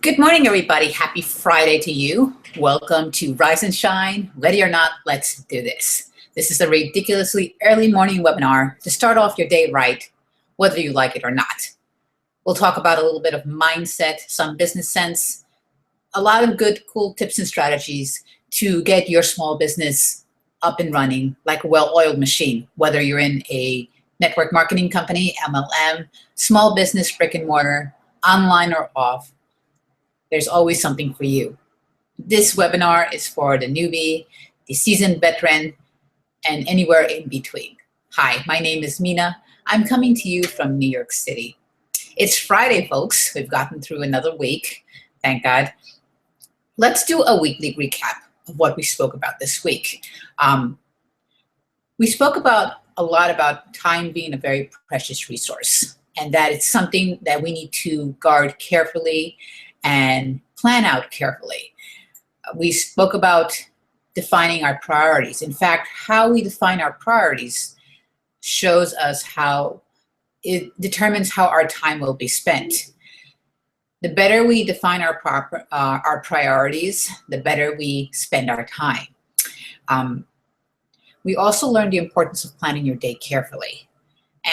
Good morning, everybody. Happy Friday to you. Welcome to Rise and Shine. Ready or not, let's do this. This is a ridiculously early morning webinar to start off your day right, whether you like it or not. We'll talk about a little bit of mindset, some business sense, a lot of good, cool tips and strategies to get your small business up and running like a well-oiled machine, whether you're in a network marketing company, MLM, small business, brick and mortar, online or off. There's always something for you. This webinar is for the newbie, the seasoned veteran, and anywhere in between. Hi, my name is Mina. I'm coming to you from New York City. It's Friday, folks. We've gotten through another week, thank God. Let's do a weekly recap of what we spoke about this week. We spoke about a lot about time being a very precious resource, and that it's something that we need to guard carefully and plan out carefully. We spoke about defining our priorities. In fact, how we define our priorities shows us how it determines how our time will be spent. The better we define our priorities, the better we spend our time. We also learned the importance of planning your day carefully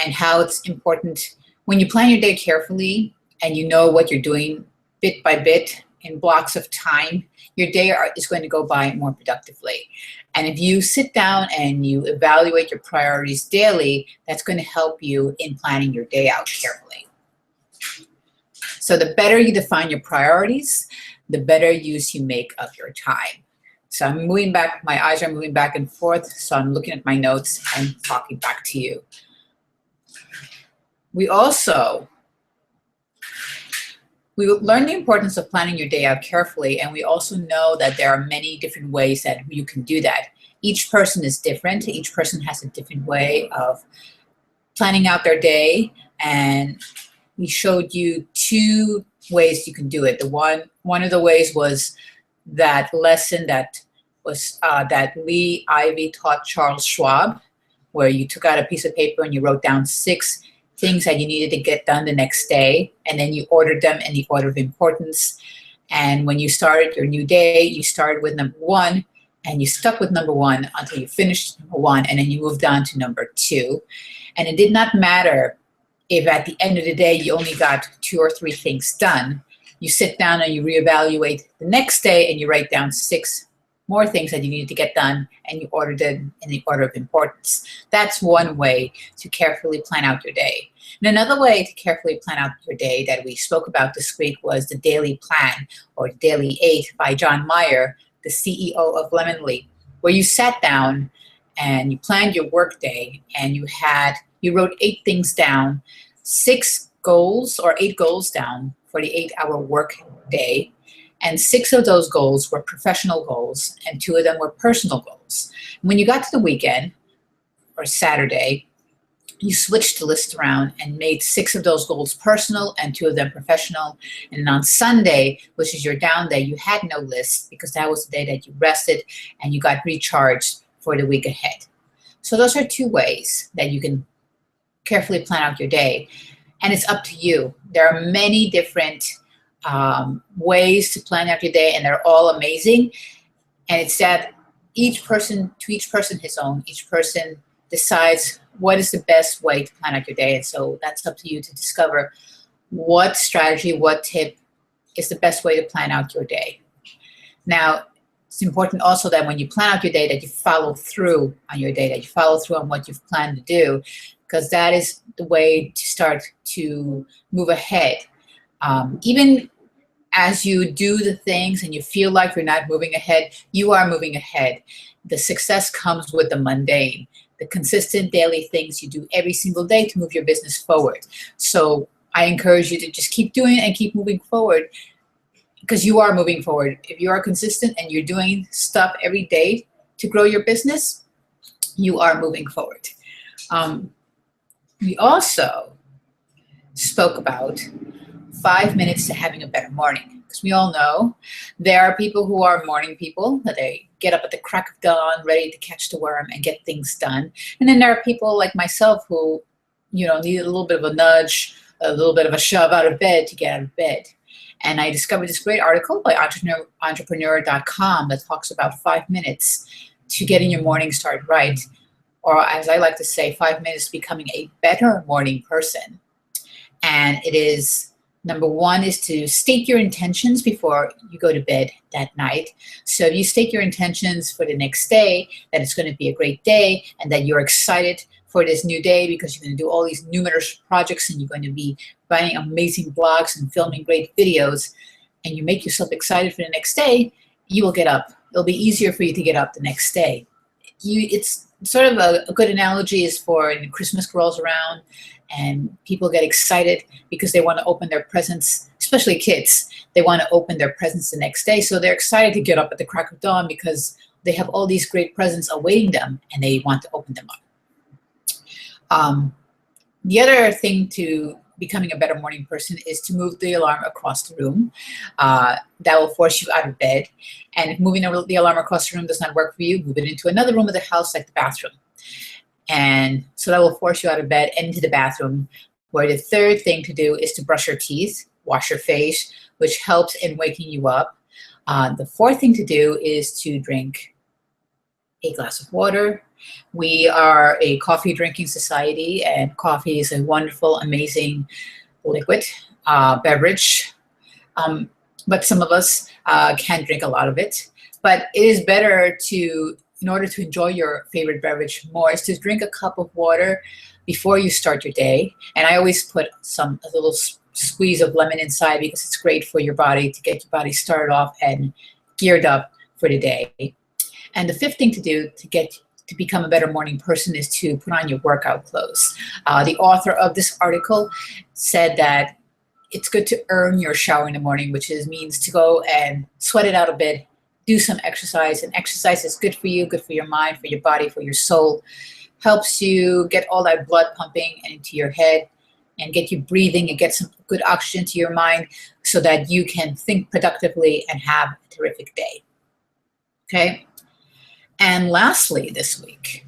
and how it's important when you plan your day carefully and you know what you're doing bit by bit in blocks of time, your day is going to go by more productively. And if you sit down and you evaluate your priorities daily, that's going to help you in planning your day out carefully. So the better you define your priorities, the better use you make of your time. So I'm moving back, my eyes are moving back and forth, so I'm looking at my notes and talking back to you. We learn the importance of planning your day out carefully, and we also know that there are many different ways that you can do that. Each person is different. Each person has a different way of planning out their day, and we showed you two ways you can do it. One of the ways was that lesson that was that Lee Ivy taught Charles Schwab, where you took out a piece of paper and you wrote down 6 things that you needed to get done the next day, and then you ordered them in the order of importance. And when you started your new day, you started with number 1, and you stuck with number 1 until you finished number 1, and then you moved on to number 2. And it did not matter if at the end of the day you only got 2 or 3 things done. You sit down and you reevaluate the next day, and you write down 6 more things that you needed to get done, and you ordered them in the order of importance. That's one way to carefully plan out your day. And another way to carefully plan out your day that we spoke about this week was the Daily Plan, or Daily 8 by John Mayer, the CEO of Lemonly, where you sat down and you planned your work day, and you wrote 8 things down, 6 goals or 8 goals down for the 8-hour work day. And 6 of those goals were professional goals, and 2 of them were personal goals. When you got to the weekend, or Saturday, you switched the list around and made 6 of those goals personal and 2 of them professional. And on Sunday, which is your down day, you had no list because that was the day that you rested and you got recharged for the week ahead. So those are 2 ways that you can carefully plan out your day. And it's up to you. There are many different ways to plan out your day, and they're all amazing. And it's that each person his own. Each person decides what is the best way to plan out your day. And so that's up to you to discover what strategy, what tip is the best way to plan out your day. Now, it's important also that when you plan out your day that you follow through on your day, that you follow through on what you've planned to do, because that is the way to start to move ahead. Even as you do the things and you feel like you're not moving ahead, you are moving ahead. The success comes with the mundane, the consistent daily things you do every single day to move your business forward. So I encourage you to just keep doing it and keep moving forward, because you are moving forward. If you are consistent and you're doing stuff every day to grow your business, you are moving forward. We also spoke about 5 minutes to having a better morning, because we all know there are people who are morning people, that they get up at the crack of dawn, ready to catch the worm and get things done. And then there are people like myself who, need a little bit of a nudge, a little bit of a shove out of bed to get out of bed. And I discovered this great article by entrepreneur.com that talks about 5 minutes to getting your morning started right, or as I like to say, 5 minutes to becoming a better morning person. And it is, number one is to state your intentions before you go to bed that night. So you state your intentions for the next day, that it's going to be a great day, and that you're excited for this new day because you're going to do all these numerous projects and you're going to be writing amazing blogs and filming great videos, and you make yourself excited for the next day, you will get up. It'll be easier for you to get up the next day. It's sort of a good analogy is for when Christmas rolls around and people get excited because they want to open their presents, especially kids. They want to open their presents the next day. So they're excited to get up at the crack of dawn because they have all these great presents awaiting them and they want to open them up. The other thing to becoming a better morning person is to move the alarm across the room. That will force you out of bed. And if moving the alarm across the room does not work for you, move it into another room of the house, like the bathroom. And so that will force you out of bed and into the bathroom, where the third thing to do is to brush your teeth, wash your face, which helps in waking you up. The fourth thing to do is to drink a glass of water. We are a coffee drinking society, and coffee is a wonderful, amazing liquid beverage. But some of us can't drink a lot of it. But it is better to, in order to enjoy your favorite beverage more, is to drink a cup of water before you start your day. And I always put a little squeeze of lemon inside because it's great for your body to get your body started off and geared up for the day. And the fifth thing to do to become a better morning person is to put on your workout clothes. The author of this article said that it's good to earn your shower in the morning, which means to go and sweat it out a bit, do some exercise. And exercise is good for you, good for your mind, for your body, for your soul. Helps you get all that blood pumping into your head and get you breathing and get some good oxygen to your mind so that you can think productively and have a terrific day. Okay? And lastly, this week,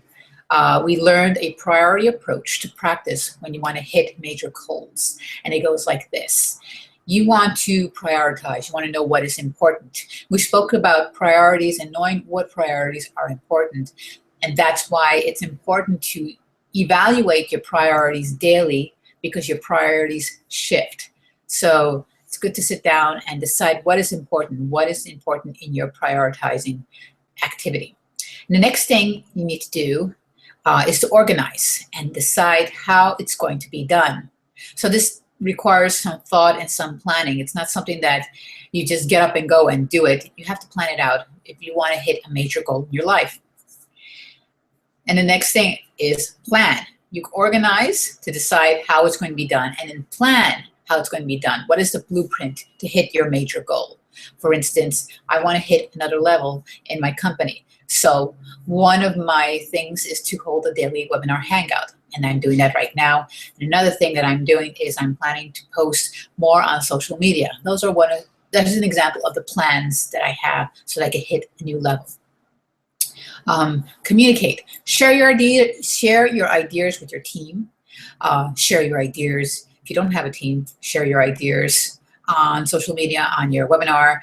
we learned a priority approach to practice when you want to hit major goals. And it goes like this. You want to prioritize. You want to know what is important. We spoke about priorities and knowing what priorities are important. And that's why it's important to evaluate your priorities daily, because your priorities shift. So it's good to sit down and decide what is important in your prioritizing activity. And the next thing you need to do is to organize and decide how it's going to be done. So this requires some thought and some planning. It's not something that you just get up and go and do it. You have to plan it out if you want to hit a major goal in your life. And the next thing is plan. You organize to decide how it's going to be done, and then plan how it's going to be done. What is the blueprint to hit your major goal? For instance, I want to hit another level in my company. So one of my things is to hold a daily webinar hangout, and I'm doing that right now. And another thing that I'm doing is I'm planning to post more on social media. That is an example of the plans that I have so that I can hit a new level. Communicate. Share your ideas with your team. Share your ideas. If you don't have a team, share your ideas on social media, on your webinar.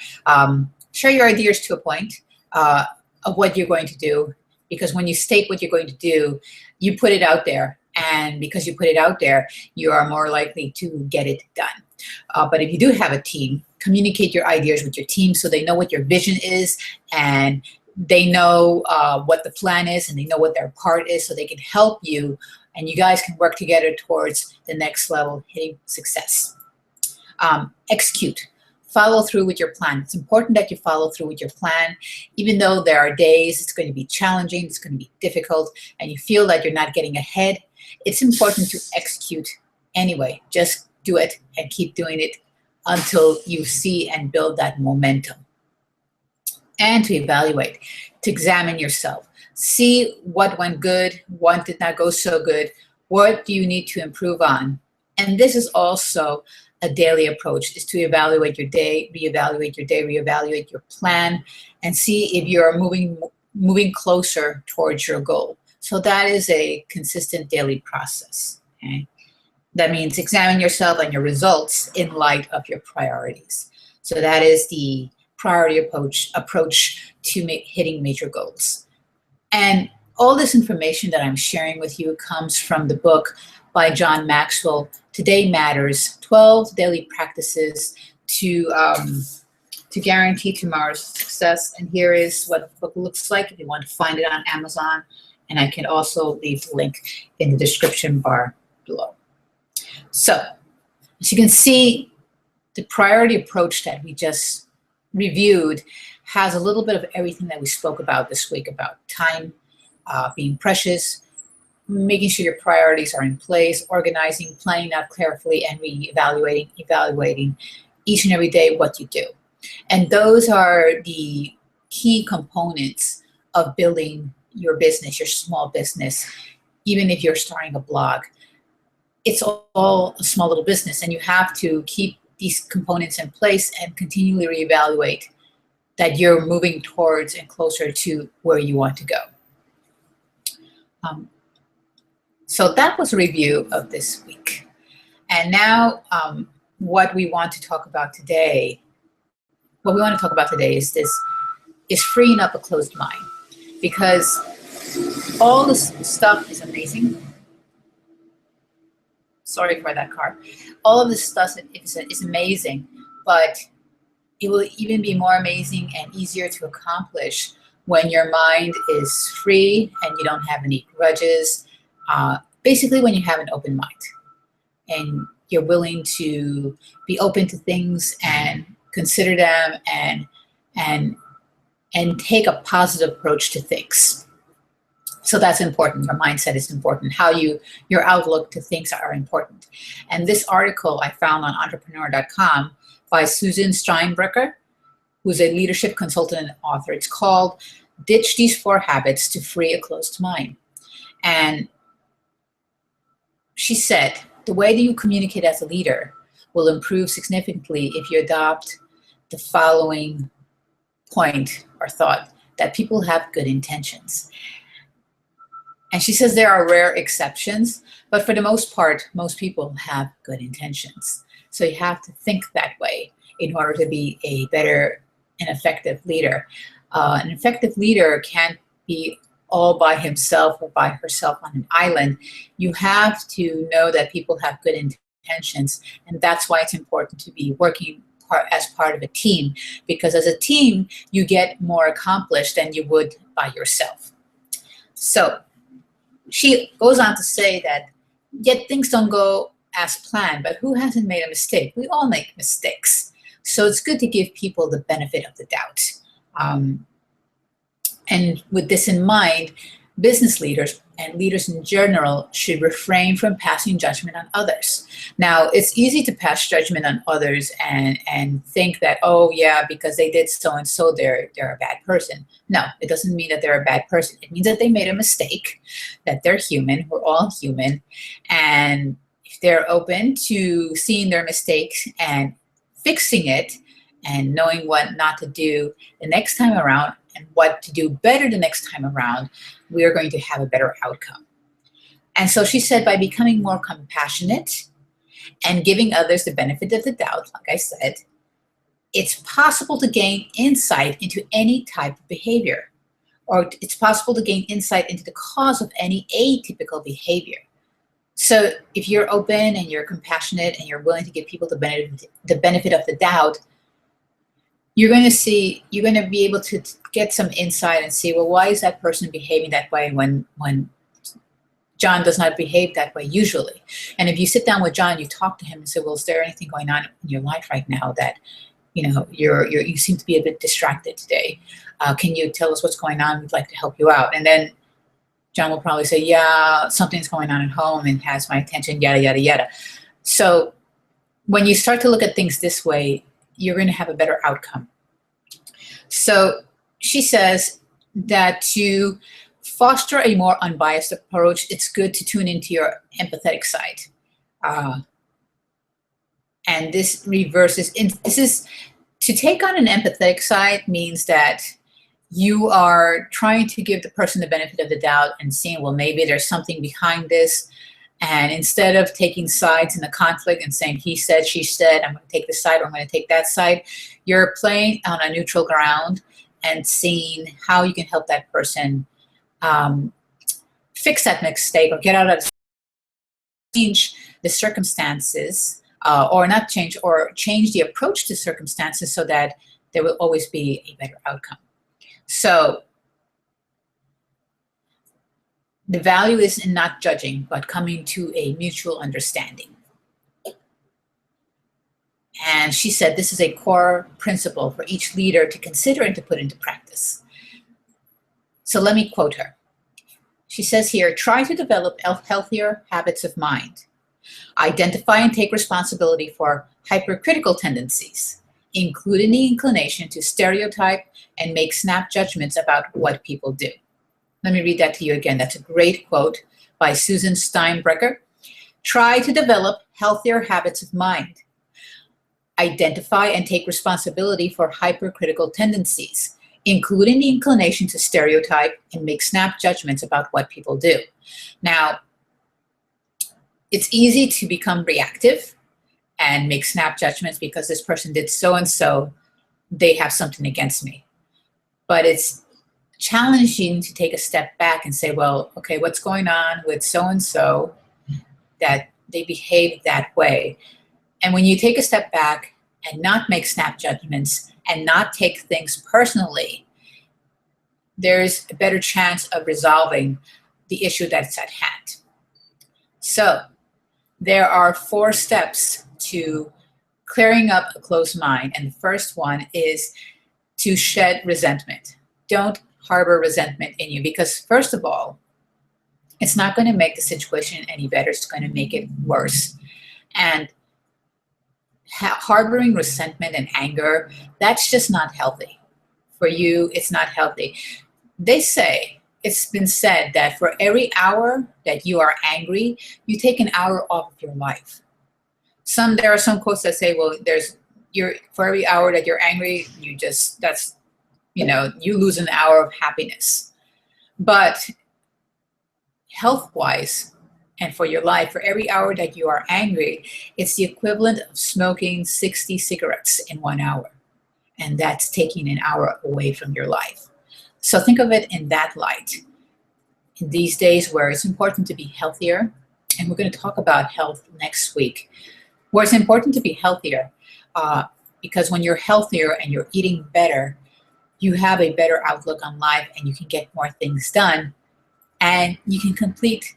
Share your ideas to a point of what you're going to do, because when you state what you're going to do, you put it out there, and because you put it out there, you are more likely to get it done. But if you do have a team, communicate your ideas with your team so they know what your vision is, and they know what the plan is, and they know what their part is, so they can help you, and you guys can work together towards the next level, hitting success. Execute. Follow through with your plan. It's important that you follow through with your plan, even though there are days it's going to be challenging, it's going to be difficult, and you feel that you're not getting ahead. It's important to execute anyway. Just do it and keep doing it until you see and build that momentum. And to evaluate, to examine yourself. See what went good, what did not go so good, what do you need to improve on. And this is also a daily approach, is to evaluate your day, reevaluate your plan, and see if you're moving closer towards your goal. So that is a consistent daily process. Okay? That means examine yourself and your results in light of your priorities. So that is the priority approach to hitting major goals. And all this information that I'm sharing with you comes from the book by John Maxwell, Today Matters, 12 Daily Practices to guarantee tomorrow's success. And here is what the book looks like if you want to find it on Amazon. And I can also leave the link in the description bar below. So, as you can see, the priority approach that we just reviewed has a little bit of everything that we spoke about this week, about time being precious, making sure your priorities are in place, organizing, planning out carefully, and evaluating each and every day what you do. And those are the key components of building your business, your small business, even if you're starting a blog. It's all a small little business, and you have to keep these components in place and continually reevaluate that you're moving towards and closer to where you want to go. So that was a review of this week. And now what we want to talk about today, is freeing up a closed mind, because all this stuff is amazing. Sorry for that car. All of this stuff is amazing, but it will even be more amazing and easier to accomplish when your mind is free and you don't have any grudges. Basically, when you have an open mind and you're willing to be open to things and consider them and take a positive approach to things. So that's important. Your mindset is important. Your outlook to things are important. And this article I found on entrepreneur.com by Susan Steinbrecher, who's a leadership consultant and author. It's called Ditch These 4 Habits to Free a Closed Mind. And she said, the way that you communicate as a leader will improve significantly if you adopt the following point or thought, that people have good intentions. And she says there are rare exceptions, but for the most part, most people have good intentions. So you have to think that way in order to be a better and effective leader. An effective leader can't be all by himself or by herself on an island. You have to know that people have good intentions, and that's why it's important to be working as part of a team, because as a team, you get more accomplished than you would by yourself. So she goes on to say that, yet things don't go as planned, but who hasn't made a mistake? We all make mistakes. So it's good to give people the benefit of the doubt. And with this in mind, business leaders and leaders in general should refrain from passing judgment on others. Now, it's easy to pass judgment on others and think that, oh yeah, because they did so-and-so, they're a bad person. No, it doesn't mean that they're a bad person. It means that they made a mistake, that they're human, we're all human. And if they're open to seeing their mistakes and fixing it and knowing what not to do the next time around and what to do better the next time around, we are going to have a better outcome. And so she said, by becoming more compassionate and giving others the benefit of the doubt, like I said, it's possible to gain insight into any type of behavior, or it's possible to gain insight into the cause of any atypical behavior. So if you're open and you're compassionate and you're willing to give people the benefit of the doubt, you're going to be able to get some insight and see, well, why is that person behaving that way when John does not behave that way usually? And if you sit down with John, you talk to him and say, well, is there anything going on in your life right now that, you seem to be a bit distracted today? Can you tell us what's going on? We'd like to help you out. And then John will probably say, yeah, something's going on at home and has my attention, yada, yada, yada. So when you start to look at things this way, you're going to have a better outcome. So she says that to foster a more unbiased approach, it's good to tune into your empathetic side. And this to take on an empathetic side means that you are trying to give the person the benefit of the doubt and seeing, well, maybe there's something behind this. And instead of taking sides in the conflict and saying, he said, she said, I'm going to take this side or I'm going to take that side, you're playing on a neutral ground and seeing how you can help that person fix that mistake or get out of change the circumstances, or not change, or change the approach to circumstances so that there will always be a better outcome. So the value is in not judging, but coming to a mutual understanding. And she said this is a core principle for each leader to consider and to put into practice. So let me quote her. She says here, try to develop healthier habits of mind. Identify and take responsibility for hypercritical tendencies, including the inclination to stereotype and make snap judgments about what people do. Let me read that to you again. That's a great quote by Susan Steinbrecher. Try to develop healthier habits of mind. Identify and take responsibility for hypercritical tendencies, including the inclination to stereotype and make snap judgments about what people do. Now, it's easy to become reactive and make snap judgments because this person did so-and-so, they have something against me. But it's challenging to take a step back and say, well, okay, what's going on with so-and-so that they behave that way? And when you take a step back and not make snap judgments and not take things personally, there's a better chance of resolving the issue that's at hand. So there are 4 steps to clearing up a closed mind. And the first one is to shed resentment. Don't harbor resentment in you, because first of all, it's not going to make the situation any better. It's going to make it worse. And harboring resentment and anger, that's just not healthy. For you, it's not healthy. They say, it's been said that for every hour that you are angry, you take an hour off of your life. There are some quotes that say, well, for every hour that you're angry, you lose an hour of happiness. But health-wise, and for your life, for every hour that you are angry, it's the equivalent of smoking 60 cigarettes in 1 hour. And that's taking an hour away from your life. So think of it in that light. In these days where it's important to be healthier, and we're going to talk about health next week, where it's important to be healthier, because when you're healthier and you're eating better, you have a better outlook on life and you can get more things done, and you can complete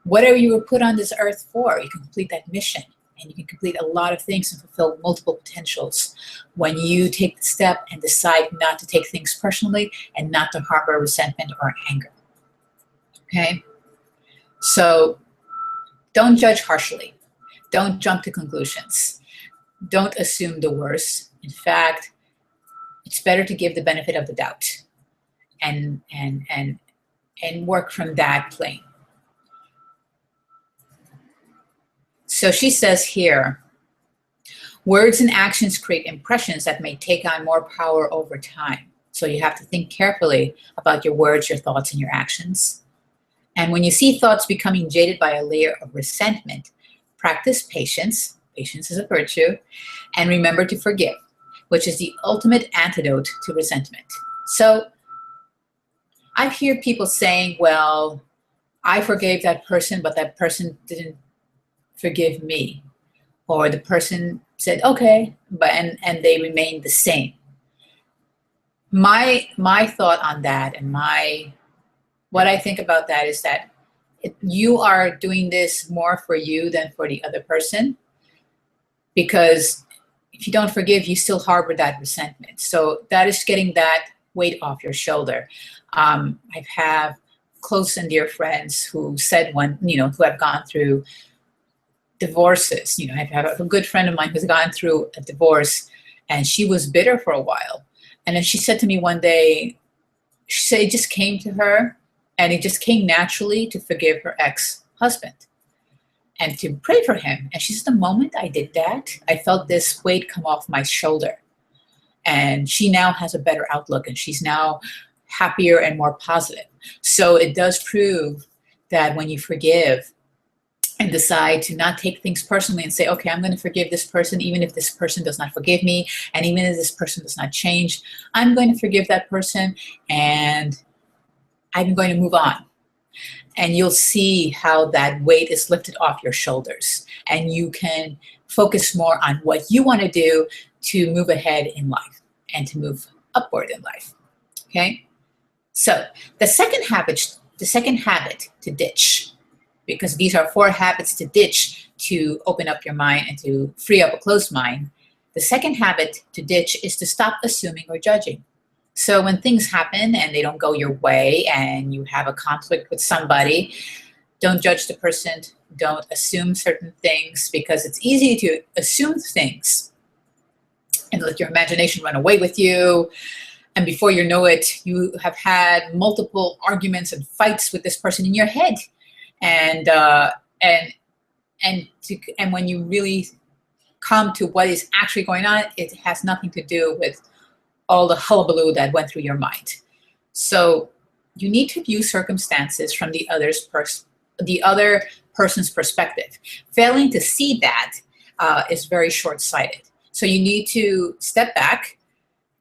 whatever you were put on this earth for. You can complete that mission, and you can complete a lot of things and fulfill multiple potentials when you take the step and decide not to take things personally and not to harbor resentment or anger. Okay? So don't judge harshly. Don't jump to conclusions. Don't assume the worst. In fact, it's better to give the benefit of the doubt and work from that plane. So she says here, words and actions create impressions that may take on more power over time. So you have to think carefully about your words, your thoughts, and your actions. And when you see thoughts becoming jaded by a layer of resentment, practice patience. Patience is a virtue. And remember to forgive, which is the ultimate antidote to resentment. So I hear people saying, well, I forgave that person, but that person didn't forgive me. Or the person said, okay, and they remained the same. My thought on that and what I think about that is that you are doing this more for you than for the other person, because if you don't forgive, you still harbor that resentment. So that is getting that weight off your shoulder. I've had close and dear friends who said who have gone through divorces. I have a good friend of mine who's gone through a divorce, and she was bitter for a while. And then she said to me one day, she said it just came to her, and it just came naturally to forgive her ex-husband and to pray for him. And she said, the moment I did that, I felt this weight come off my shoulder. And she now has a better outlook, and she's now happier and more positive. So it does prove that when you forgive, and decide to not take things personally and say, okay, I'm going to forgive this person, even if this person does not forgive me, and even if this person does not change, I'm going to forgive that person, and I'm going to move on. And you'll see how that weight is lifted off your shoulders, and you can focus more on what you want to do to move ahead in life and to move upward in life. Okay? So the second habit to ditch, because these are 4 habits to ditch to open up your mind and to free up a closed mind. The second habit to ditch is to stop assuming or judging. So when things happen and they don't go your way and you have a conflict with somebody, don't judge the person, don't assume certain things, because it's easy to assume things and let your imagination run away with you. And before you know it, you have had multiple arguments and fights with this person in your head. And when you really come to what is actually going on, it has nothing to do with all the hullabaloo that went through your mind. So you need to view circumstances from the other person's perspective. Failing to see that is very short-sighted. So you need to step back,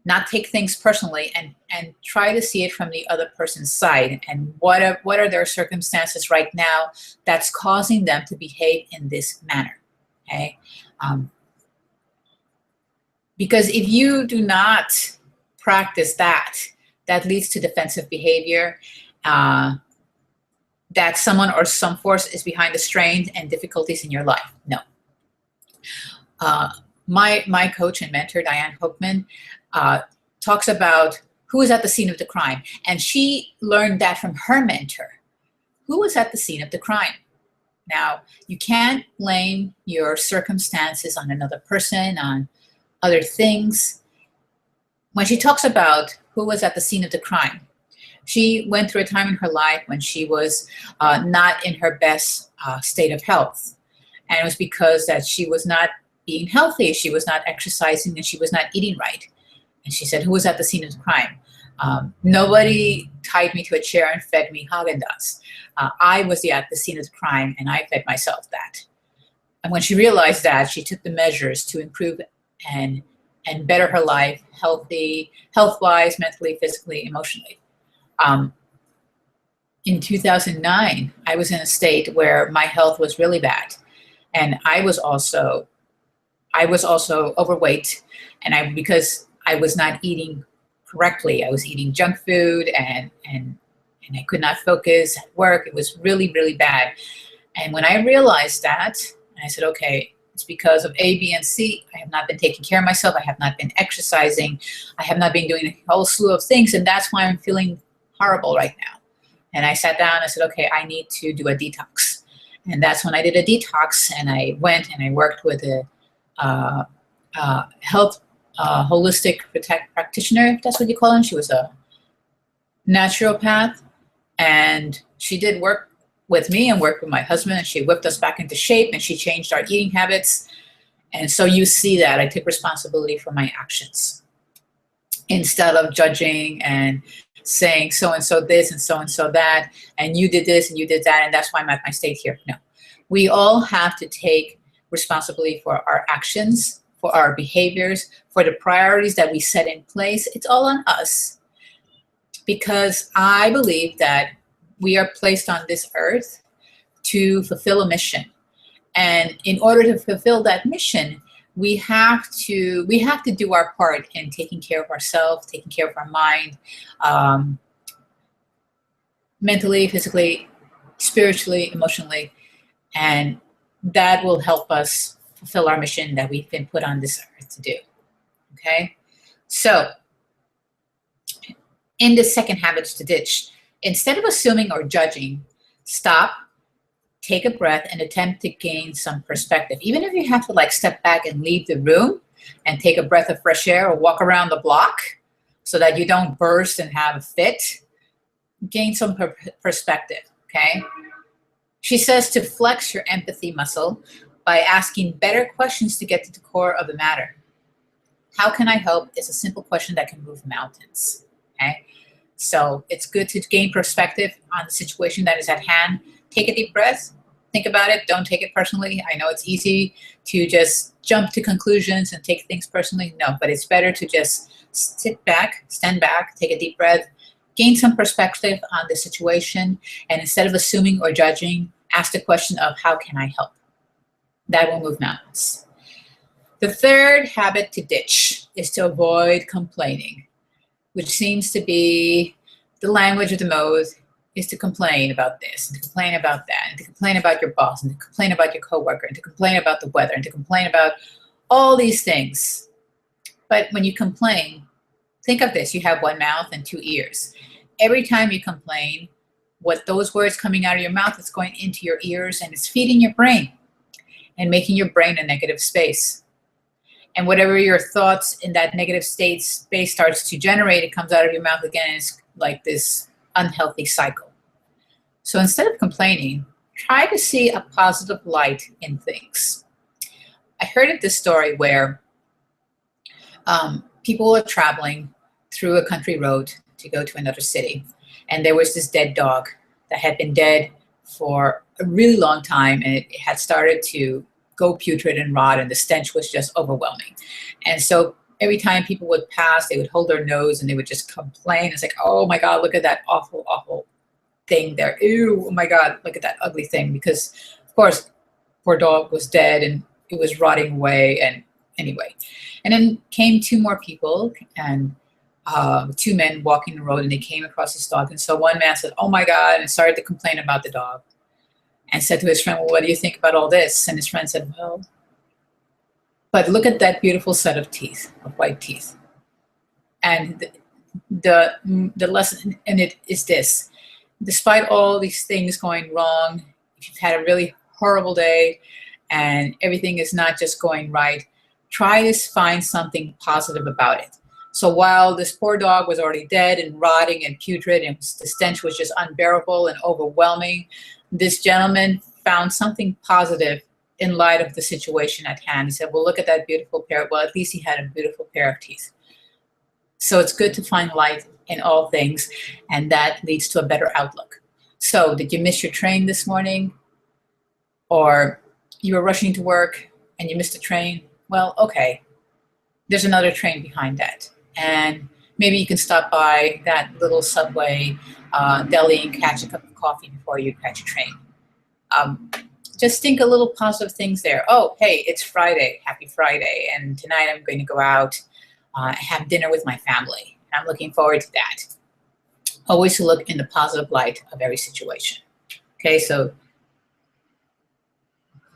not take things personally, and try to see it from the other person's side. And what are their circumstances right now that's causing them to behave in this manner, okay? Because if you do not practice that leads to defensive behavior, that someone or some force is behind the strain and difficulties in your life. No. My coach and mentor, Diane Hochman, talks about who was at the scene of the crime. And she learned that from her mentor. Who was at the scene of the crime? Now, you can't blame your circumstances on another person, on other things. When she talks about who was at the scene of the crime, she went through a time in her life when she was not in her best state of health. And it was because that she was not eating healthy, she was not exercising, and she was not eating right. And she said, who was at the scene of the crime? Nobody tied me to a chair and fed me Haagen-Dazs. I was at the scene of the crime, and I fed myself that. And when she realized that, she took the measures to improve and better her life, health-wise, mentally, physically, emotionally. In 2009, I was in a state where my health was really bad, and I was also overweight, and because I was not eating correctly. I was eating junk food, and I could not focus at work. It was really, really bad. And when I realized that, I said, okay, it's because of A, B, and C. I have not been taking care of myself. I have not been exercising. I have not been doing a whole slew of things, and that's why I'm feeling horrible right now. And I sat down and I said, okay, I need to do a detox. And that's when I did a detox, and I went and I worked with a health holistic practitioner, if that's what you call it. She was a naturopath, and she did work with me and worked with my husband, and she whipped us back into shape, and she changed our eating habits. And so you see that I took responsibility for my actions instead of judging and saying so-and-so this and so-and-so that, and you did this and you did that, and that's why I'm at my state here. No, we all have to take responsibility for our actions, for our behaviors, for the priorities that we set in place. It's all on us, because I believe that we are placed on this earth to fulfill a mission. And in order to fulfill that mission, we have to do our part in taking care of ourselves, taking care of our mind, mentally, physically, spiritually, emotionally, and that will help us fulfill our mission that we've been put on this earth to do. Okay? So, in the second habits to ditch, instead of assuming or judging, stop, take a breath, and attempt to gain some perspective. Even if you have to step back and leave the room and take a breath of fresh air or walk around the block so that you don't burst and have a fit, gain some perspective, okay? She says to flex your empathy muscle by asking better questions to get to the core of the matter. How can I help is a simple question that can move mountains, okay? So it's good to gain perspective on the situation that is at hand. Take a deep breath, think about it. Don't take it personally. I know it's easy to just jump to conclusions and take things personally. No, but it's better to just sit back, stand back, take a deep breath, gain some perspective on the situation, and instead of assuming or judging, ask the question of how can I help? That will move mountains. The third habit to ditch is to avoid complaining, which seems to be the language of the mode, is to complain about this, and to complain about that, and to complain about your boss, and to complain about your coworker, and to complain about the weather, and to complain about all these things. But when you complain, think of this, you have one mouth and two ears. Every time you complain, what those words coming out of your mouth is going into your ears, and it's feeding your brain and making your brain a negative space. And whatever your thoughts in that negative space starts to generate, it comes out of your mouth again, and it's like this unhealthy cycle. So instead of complaining, try to see a positive light in things. I heard of this story where people were traveling through a country road to go to another city, and there was this dead dog that had been dead for a really long time, and it had started to go putrid and rot, and the stench was just overwhelming. And so every time people would pass, they would hold their nose and they would just complain. It's like, oh my God, look at that awful, awful thing there. Ew, oh my God, look at that ugly thing. Because of course, poor dog was dead and it was rotting away. And anyway, and then came two more people, and two men walking the road, and they came across this dog. And so one man said, oh my God, and started to complain about the dog, and said to his friend, well, what do you think about all this? And his friend said, well, but look at that beautiful set of teeth, of white teeth. And the lesson in it is this: despite all these things going wrong, if you've had a really horrible day and everything is not just going right, try to find something positive about it. So while this poor dog was already dead and rotting and putrid, and the stench was just unbearable and overwhelming, this gentleman found something positive in light of the situation at hand. He said, well, look at that beautiful pair. Well, at least he had a beautiful pair of teeth. So it's good to find light in all things, and that leads to a better outlook. So did you miss your train this morning? Or you were rushing to work and you missed a train? Well, okay, there's another train behind that. And maybe you can stop by that little Subway deli and catch a cup of coffee before you catch a train. Just think a little positive things there. Oh, hey, it's Friday. Happy Friday. And tonight I'm going to go out and have dinner with my family. I'm looking forward to that. Always to look in the positive light of every situation. Okay, so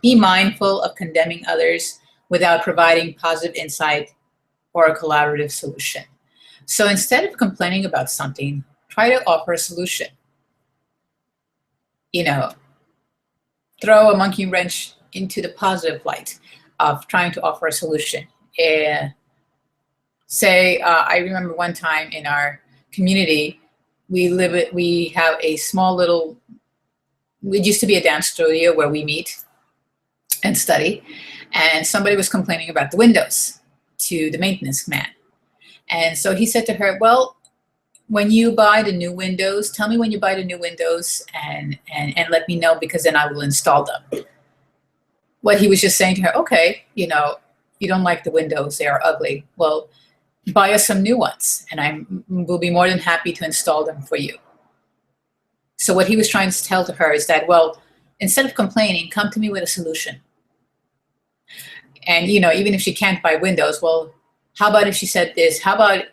be mindful of condemning others without providing positive insight or a collaborative solution. So instead of complaining about something, try to offer a solution. You know, throw a monkey wrench into the positive light of trying to offer a solution. I remember one time in our community, we have a small little, it used to be a dance studio where we meet and study, and somebody was complaining about the windows to the maintenance man. And so he said to her, well, when you buy the new windows, tell me when you buy the new windows and let me know, because then I will install them. What he was just saying to her, okay, you know, you don't like the windows, they are ugly. Well, buy us some new ones and I will be more than happy to install them for you. So what he was trying to tell to her is that, well, instead of complaining, come to me with a solution. And, you know, even if she can't buy windows, well, how about if she said this? How about,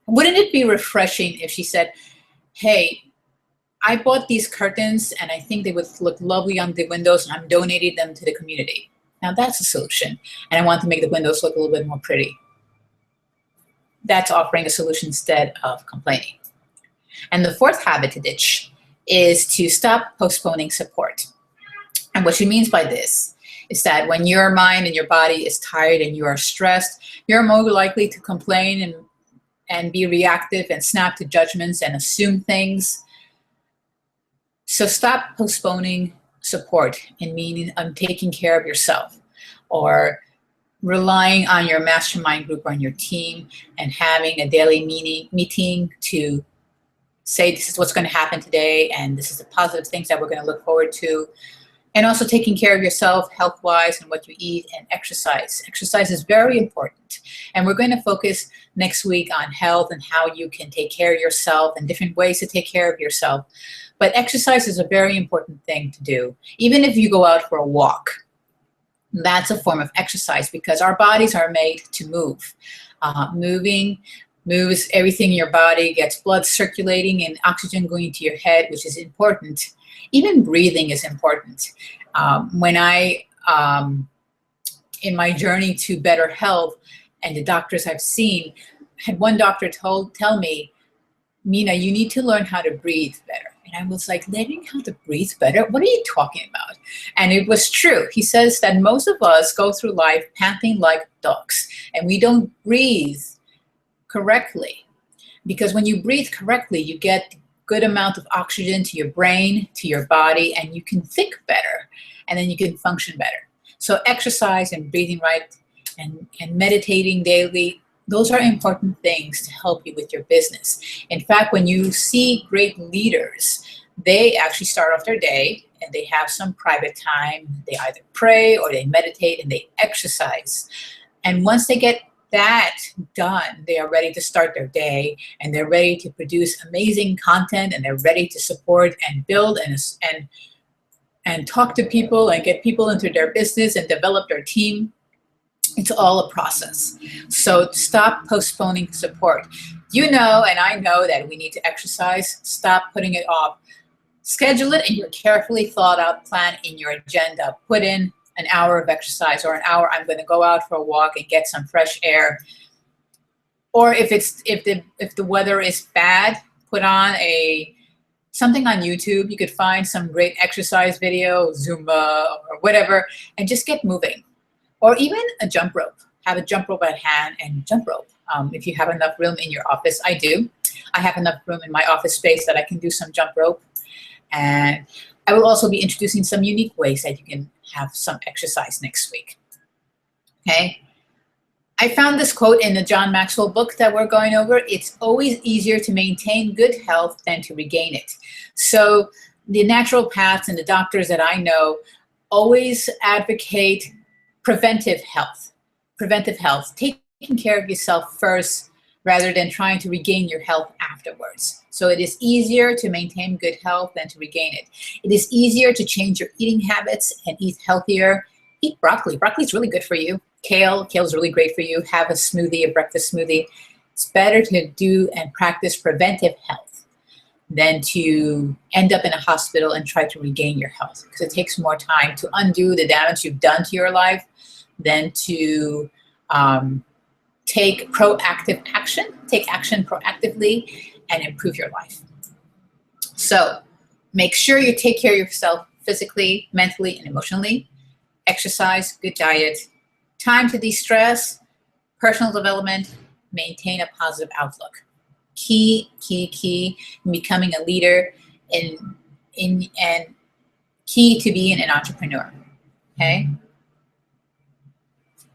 wouldn't it be refreshing if she said, hey, I bought these curtains and I think they would look lovely on the windows and I'm donating them to the community. Now that's a solution. And I want to make the windows look a little bit more pretty. That's offering a solution instead of complaining. And the fourth habit to ditch is to stop postponing support. And what she means by this is that when your mind and your body is tired and you are stressed, you're more likely to complain and be reactive and snap to judgments and assume things. So stop postponing support in meaning taking care of yourself, or relying on your mastermind group or on your team and having a daily meeting to say this is what's going to happen today and this is the positive things that we're going to look forward to. And also taking care of yourself health-wise and what you eat, and exercise. Exercise is very important. And we're going to focus next week on health and how you can take care of yourself and different ways to take care of yourself. But exercise is a very important thing to do. Even if you go out for a walk, that's a form of exercise because our bodies are made to move. Moving moves everything in your body, gets blood circulating and oxygen going to your head, which is important. Even breathing is important. When I, in my journey to better health and the doctors I've seen, had one doctor tell me, Mina, you need to learn how to breathe better. And I was like, learning how to breathe better? What are you talking about? And it was true. He says that most of us go through life panting like ducks, and we don't breathe correctly. Because when you breathe correctly, you get good amount of oxygen to your brain, to your body, and you can think better, and then you can function better. So exercise and breathing right and meditating daily, those are important things to help you with your business. In fact, when you see great leaders, they actually start off their day and they have some private time. They either pray or they meditate and they exercise. And once they get that done, they are ready to start their day, and they're ready to produce amazing content, and they're ready to support and build and talk to people and get people into their business and develop their team. It's all a process. So stop postponing support. You know, and I know that we need to exercise. Stop putting it off. Schedule it in your carefully thought out plan in your agenda. Put in an hour of exercise, or an hour I'm going to go out for a walk and get some fresh air. Or if the weather is bad, put on something on YouTube. You could find some great exercise video, Zumba or whatever, and just get moving. Or even a jump rope. Have a jump rope at hand and jump rope. If you have enough room in your office, I do. I have enough room in my office space that I can do some jump rope. And I will also be introducing some unique ways that you can have some exercise next week. Okay. I found this quote in the John Maxwell book that we're going over. It's always easier to maintain good health than to regain it. So the naturopaths and the doctors that I know always advocate preventive health. Preventive health, taking care of yourself first rather than trying to regain your health afterwards. So it is easier to maintain good health than to regain it. It is easier to change your eating habits and eat healthier. Eat broccoli. Broccoli is really good for you. Kale is really great for you. Have a smoothie, a breakfast smoothie. It's better to do and practice preventive health than to end up in a hospital and try to regain your health, because it takes more time to undo the damage you've done to your life than to take proactive action, take action proactively and improve your life. So make sure you take care of yourself physically, mentally, and emotionally. Exercise, good diet, time to de-stress, personal development, maintain a positive outlook. Key in becoming a leader and key to being an entrepreneur, okay?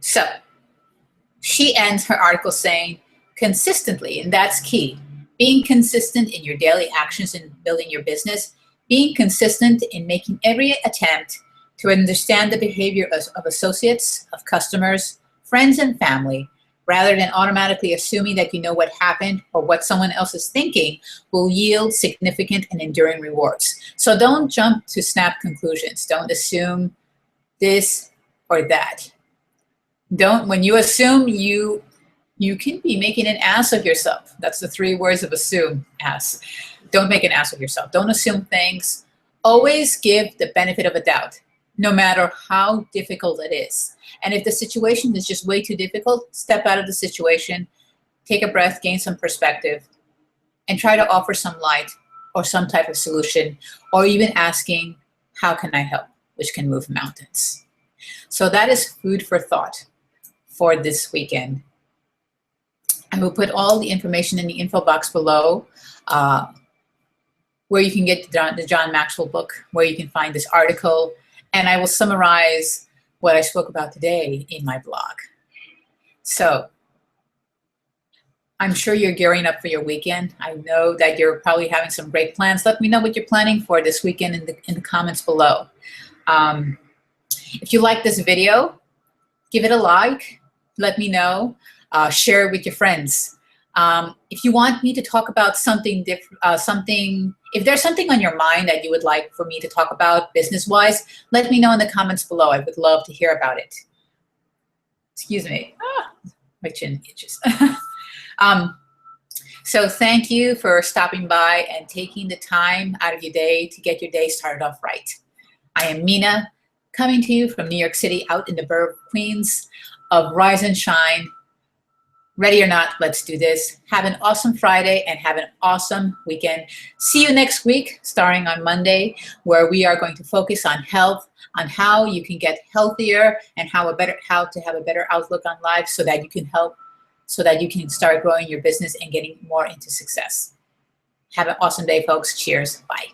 So she ends her article saying, consistently, and that's key, being consistent in your daily actions in building your business, being consistent in making every attempt to understand the behavior of associates, of customers, friends, and family, rather than automatically assuming that you know what happened or what someone else is thinking, will yield significant and enduring rewards. So don't jump to snap conclusions. Don't assume this or that. When you assume, you can be making an ass of yourself. That's the 3 words of assume, ass. Don't make an ass of yourself. Don't assume things. Always give the benefit of a doubt, no matter how difficult it is. And if the situation is just way too difficult, step out of the situation, take a breath, gain some perspective, and try to offer some light or some type of solution, or even asking, how can I help, which can move mountains. So that is food for thought for this weekend. I will put all the information in the info box below, where you can get the John Maxwell book, where you can find this article, and I will summarize what I spoke about today in my blog. So I'm sure you're gearing up for your weekend. I know that you're probably having some great plans. Let me know what you're planning for this weekend in the comments below. If you like this video, give it a like, let me know, share it with your friends. If you want me to talk about something different, if there's something on your mind that you would like for me to talk about business-wise, let me know in the comments below. I would love to hear about it. Excuse me, my chin itches. So thank you for stopping by and taking the time out of your day to get your day started off right. I am Mina, coming to you from New York City, out in the borough of Queens, of Rise and Shine. Ready or not, let's do this. Have an awesome Friday and have an awesome weekend. See you next week, starting on Monday, where we are going to focus on health, on how you can get healthier and how to have a better outlook on life so that you can start growing your business and getting more into success. Have an awesome day, folks. Cheers. Bye.